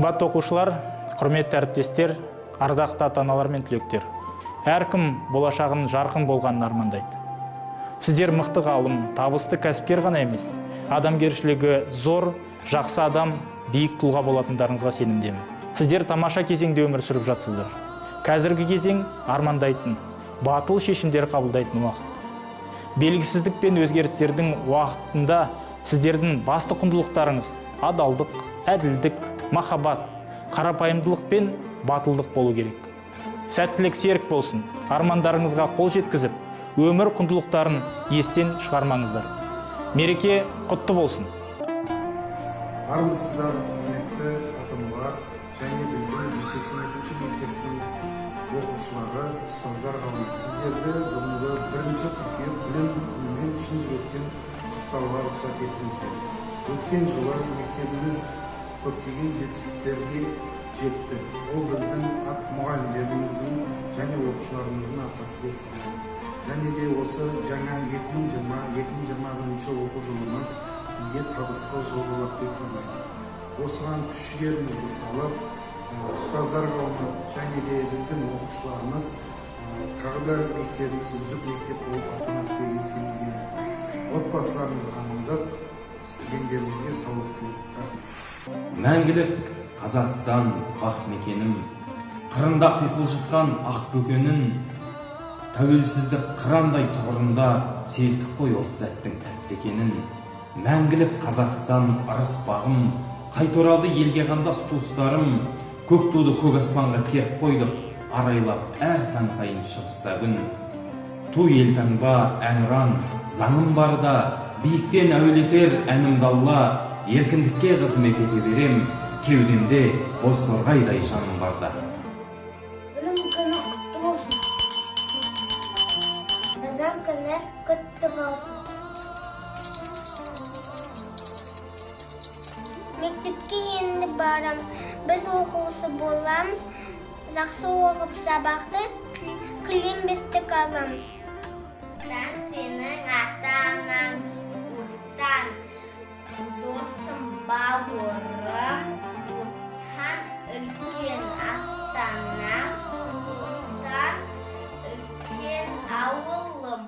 Қымбатты оқушылар, құрметті әріптестер, ардақты ата-аналар мен түлектер. Әркім болашағының жарқын болғанын армандайды. Сіздер мықты ғалым, табысты кәсіпкер ғана емес, адамгершілігі зор, жақсы адам, биік тұлға болатындарыңызға сенімдемін. Сіздер тамаша кезеңде өмір сүріп жатсыздар. Қазіргі кезең армандайтын, батыл шешімдер қабылдайтын уақыт. Белгісіздік пен өзгерістердің уақытында сіздердің басты құндылықтарыңыз адалдық, әділдік, махаббат, қарапайымдылық пен батылдық болу керек. Сәттілік серік болсын, армандарыңызға қол жеткізіп, өмір құндылықтарын естен шығармаңыздар. Мереке құтты болсын. Армысыздар, құрметті ата-аналар және біздің 182-ші мектептің оқушылары, ұстаздар ғалым. Сіздерді бүгінгі 1-ші қыркүйек білім күнімен үшінші өткен құттықтауға рұқсат етіңіздер. Өткен жылы мектебіміз көптеген жетістіктерге жетті. Ол біздің мұғалімдеріміздің және оқушыларымыздың арқасы деп санаймын. Және де осы жаңа 2020-2021 оқу жылымыз бізге табысты жыл болады деп санаймын. Осыған күш-жігерімізді салып, ұстаздар қауымы және де біздің оқушыларымыз қағида мектебіміз үздік мектеп болып атанады деген сенімдемін. Отбасыларымызға амандық, дендерімізге саулық тілеймін. Мәңгілік Қазақстан бақ мекенім, қырында қиқыл жатқан ақ бөкенін, тәуелсіздік қырандай тұғырында сездік қой осы сәттің тәтті екенін. Мәңгілік Қазақстан ырыс бағым, қайта оралды елге қандас туыстарым, көк туды көк аспанға керіп қойдық, арайлап әр таң сайын шығыста күн. Ту елтаңба әнұран, заңым барда, биіктен әуелетер әнімді Алла, еркіндікке қызмет ете берем, кеудемде боз торғайдай жаным барда. Білім күні құтты болсын. Біздің күні құтты болсын. Мектепке енді барамыз, біз оқушы боламыз, жақсы оқып сабақты кілембестік аламыз. Мен сенің ата-анаң, ұлттан, досым, бауырым, ұлттан үлкен астанам, ұлттан үлкен ауылым.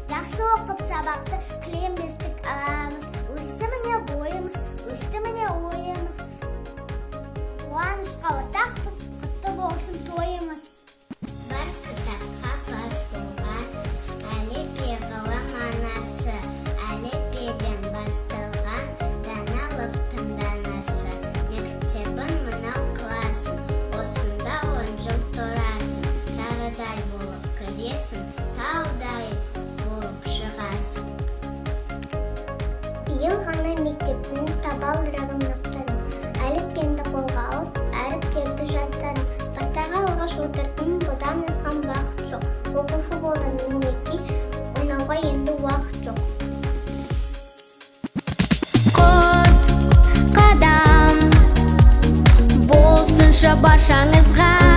Жақсы оқып сабақты кілембестік аламыз. Өсті міне бойымыз, өсті міне ойымыз. Қуанышқа ортақпыз, құтты болсын тойымыз. Бір кітапқа бас болған, әліппе ғылым анасы, әліппеден басталған даналықтың данасы. Мектебің мынау классың, осында 10 жыл тұрасың, тағыдай болып кіресің, таудай болып шығасың. Биыл ғана мектептің табалдырығын аттадым, әліппемді қолға алып, әріптерді жаттадым. Партаға алғаш отырдым, бұдан асқан уақыт жоқ. Оқушы болдым мінекей, ойнауға енді уақыт жоқ. Құт қадам болсыншы баршаңызға.